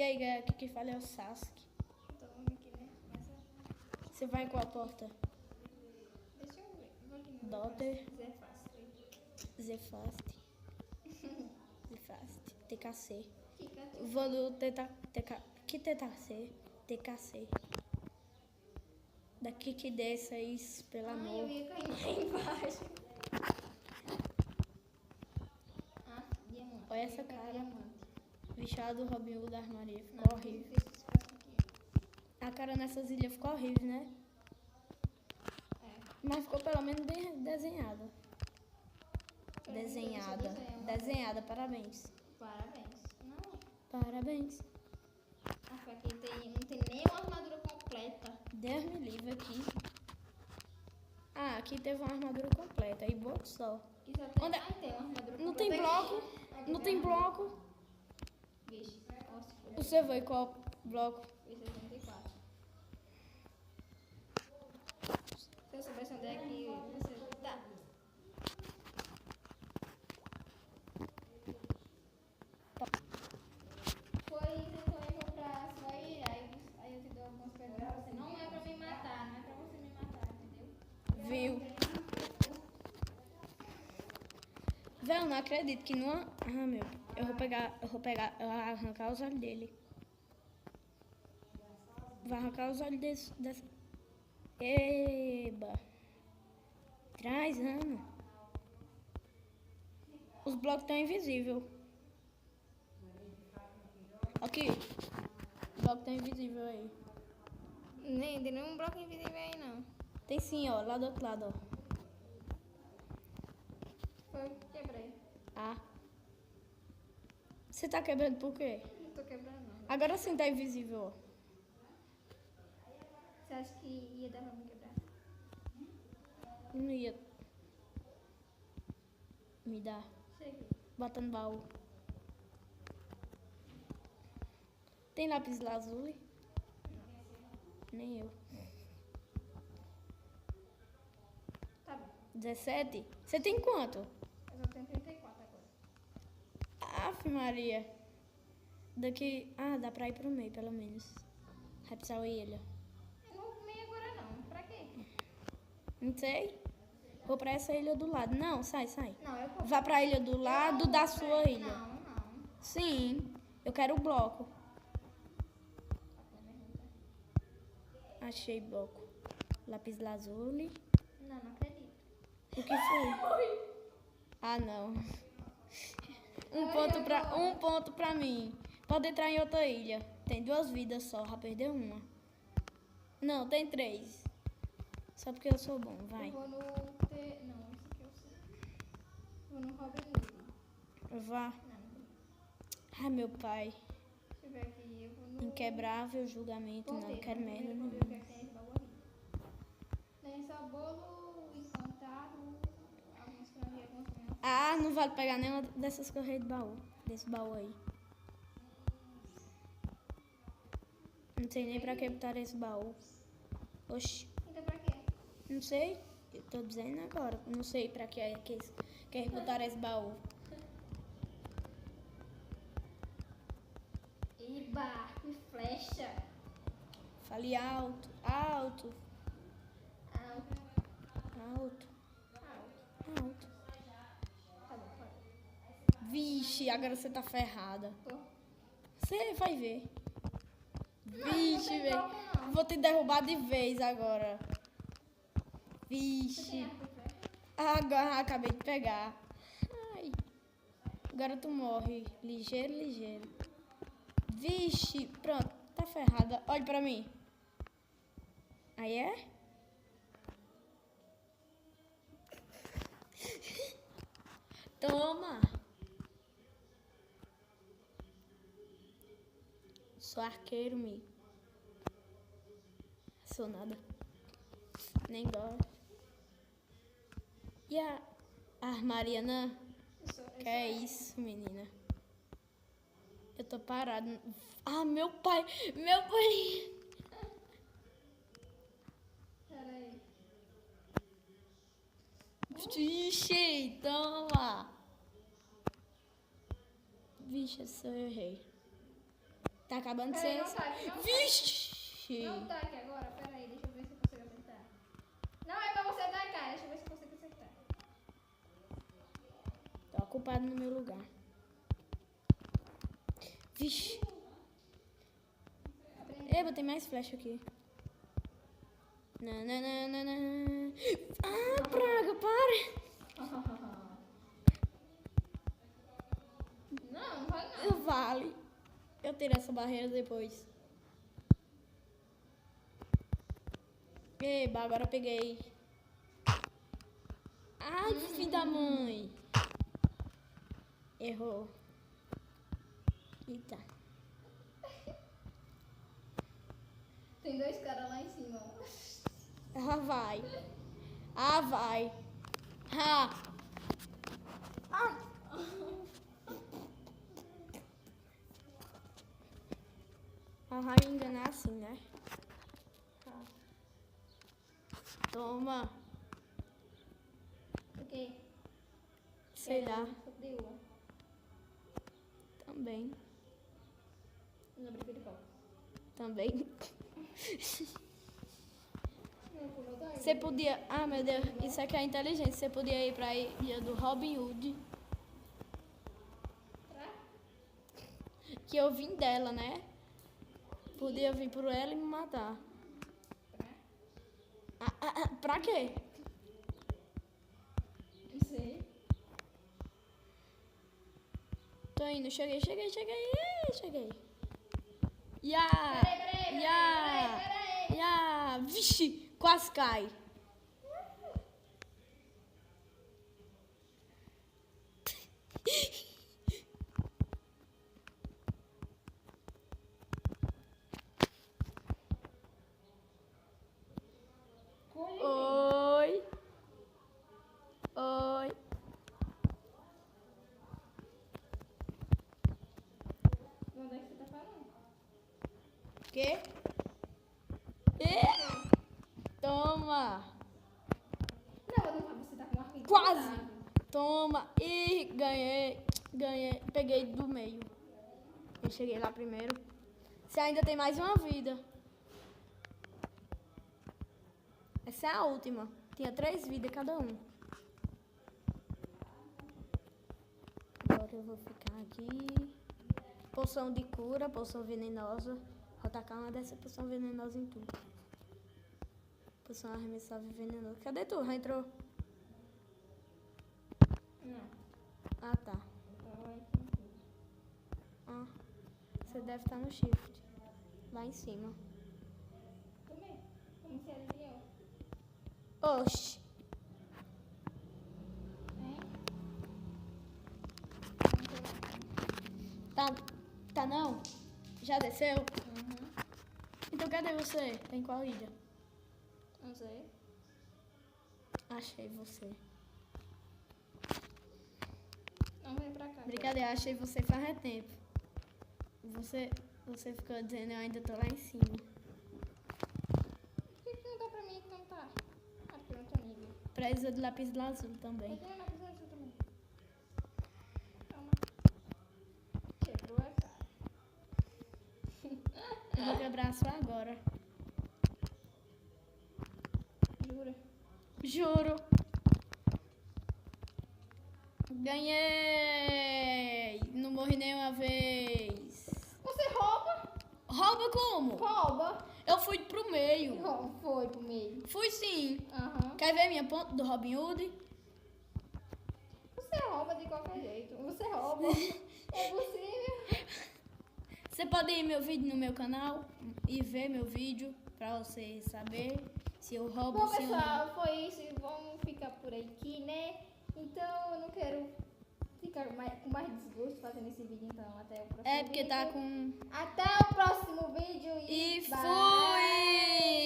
Ei, aqui quem fala é o Sasuke. Então vamos aqui, né? Começa. Você vai em qual porta? Deixa eu ver. Vou aqui no Daughter. Zé Fácil. Zefast. Zefast. TKC. Fica Vou do que TKC? TKC. Daqui que desça isso, pelo amor. eu ia cair lá embaixo. Ah, diamante. Olha essa Eu ia cara. diamante. Bichado do Robin Hood da armaria. Ficou Não, horrível. não fiz isso aqui. A cara nessas ilhas ficou horrível, né? É. Mas ficou pelo menos bem desenhada. Pelo menos Desenhada. deixa eu desenhar. Desenhada, parabéns. Parabéns. Não. Parabéns. Ah, aqui não tem nem uma armadura completa. Deus me livre aqui. Ah, aqui teve uma armadura completa. E bloco só. Aqui só tem... Onde é? Ah, tem uma armadura Não completa. tem bloco. Aqui Não tem bloco. Vixe. Nossa, foi. Você vai qual bloco? Foi 74. Se eu soubesse onde é que você tá. Foi tentou encontrar a sua ilha, aí eu te dou algumas perguntas. Você não é pra me matar, não é pra você me matar, entendeu? Viu? Véi, eu não acredito que não. Ah, meu. Eu vou arrancar os olhos dele. Vou arrancar os olhos dessa. Eba. Traz, Ana. Os blocos estão invisíveis. Aqui. O bloco tá invisível aí. Nem tem nenhum bloco invisível aí, não. Tem sim, ó. Lá do outro lado, ó. Foi, quebrei. Ah. Você tá quebrando por quê? Não tô quebrando, não. Agora sim tá invisível, ó. Você acha que ia dar pra me quebrar? Não ia me dar. Cheguei. Bota no baú. Tem lápis lazuli? Nem eu. Tá bom. 17? Você tem quanto? Eu só tenho 34 agora. Aff, Maria. Daqui... Ah, dá pra ir pro meio, pelo menos. Rapsal e ilha. Eu não vou comer agora, não. Pra quê? Não sei. Vou pra essa ilha do lado. Não, sai. Não, eu vou. Vá pra ilha do lado da sua ilha. Não. Sim. Eu quero o bloco. Achei bloco. Lápis lazuli. Não acredito. O que foi? Ah, não. Um ponto pra mim. Pode entrar em outra ilha. Tem 2 vidas só, já perdeu uma. Não, tem 3. Só porque eu sou bom, vai. Eu vou no... Não, isso aqui eu sei. Vou no Robin Hood. Vá. Não. Ai, meu pai. Deixa eu ver aqui. Eu vou no... Inquebrável julgamento. Não quero merda não. nenhuma. Ver o que é que tem esse baú aqui. Tem só bolo encantado. Alguns franguinhos, alguns franguinhos. Ah, não vale pegar nenhuma dessas correias de baú. Desse baú aí. Não sei nem pra que botar esse baú. Oxi. Então pra quê? Não sei. Eu tô dizendo agora. Não sei pra que é que eles querem botar esse baú. Iba, que flecha. Fale alto. Alto. Alto. Alto. Alto. Tá bom, pode. Vixe, agora você tá ferrada. Tô. Você vai ver. Não Vixe, tem velho. bloco, não. Vou te derrubar de vez agora. Você Vixe. tem arco e flecha? Agora acabei de pegar. Ai. Agora tu morre. Ligeiro. Vixe. Pronto. Tá ferrada. Olha pra mim. Aí é? Toma. Sou arqueiro, amigo. Sou nada. Nem gosto. E a Mariana? Que é isso, menina? Eu tô parada. Ah, meu pai! Pera aí. Vixe, toma! Vixe, eu errei. Tá acabando de Peraí, ser. não tá aqui, não tá. Vixe! Não tá aqui agora, peraí, deixa eu ver se eu consigo acertar. Não é pra você atacar, deixa eu ver se eu consigo acertar. Tô ocupado no meu lugar. Vixe! Eba, tem mais flecha aqui. Nananana. Ah, praga, para! Não, não vai não. Eu vale. Eu tiro essa barreira depois. Eba, agora eu peguei. Ai, filho da mãe. Errou. Eita. Tem dois caras lá em cima. Ah, vai. Ah, vai. Ah. Ah. Ah, vai me enganar assim, né? Ah. Toma. O quê? Sei lá. Deu. Também. Não brinca de copo. Também. Não, pulou daí. Você podia... Ah, meu Deus. Isso aqui é inteligente. Você podia ir pra ilha do Robin Hood. Pra? Que eu vim dela, né? Podia vir por ela e me matar. Pra? Pra quê? Não sei. Tô indo. Cheguei. Ya! Peraí. Ya! Vixe! Quase cai. Oi. Oi. Onde é que você tá falando? Quê? Toma. Não, você tá com arco. Quase. Toma. Ih, ganhei. Peguei do meio. Eu cheguei lá primeiro. Você ainda tem mais uma vida. Essa é a última. Tinha 3 vidas cada um. Agora eu vou ficar aqui. Poção de cura, poção venenosa. Vou tacar uma dessa poção venenosa em tu. Poção arremessável venenosa. Cadê tu? Já entrou? Não. Ah, tá. Ah, você deve estar no shift. Lá em cima. Tomei. Como você adivinhou? Oxi. Hein? Tá não? Já desceu? Uhum. Então cadê você? Tá em qual ilha? Não sei. Achei você. Não vem pra cá. Brincadeira, achei você faz tempo. Você ficou dizendo eu ainda tô lá em cima. Por que não dá pra mim cantar? Ah, porque eu não tô nível. Precisa de lápis azul também. Eu tenho uma coisa azul também. Toma. Quebrou a cara. Eu vou quebrar a sua agora. Jura? Juro. Ganhei! Não morri nenhuma vez. Você rouba? Rouba como? Rouba. Eu fui pro meio. Foi pro meio. Fui sim. Aham. Quer ver minha ponta do Robin Hood? Você rouba de qualquer jeito. Você rouba. É possível. Você pode ir meu vídeo no meu canal e ver meu vídeo pra você saber se eu roubo Bom, se eu não. pessoal, foi isso. Vamos ficar por aqui, né? Então, eu não quero ficar com mais desgosto fazendo esse vídeo, então. Até o próximo vídeo. É porque tá com. Até o próximo vídeo E bye. fui!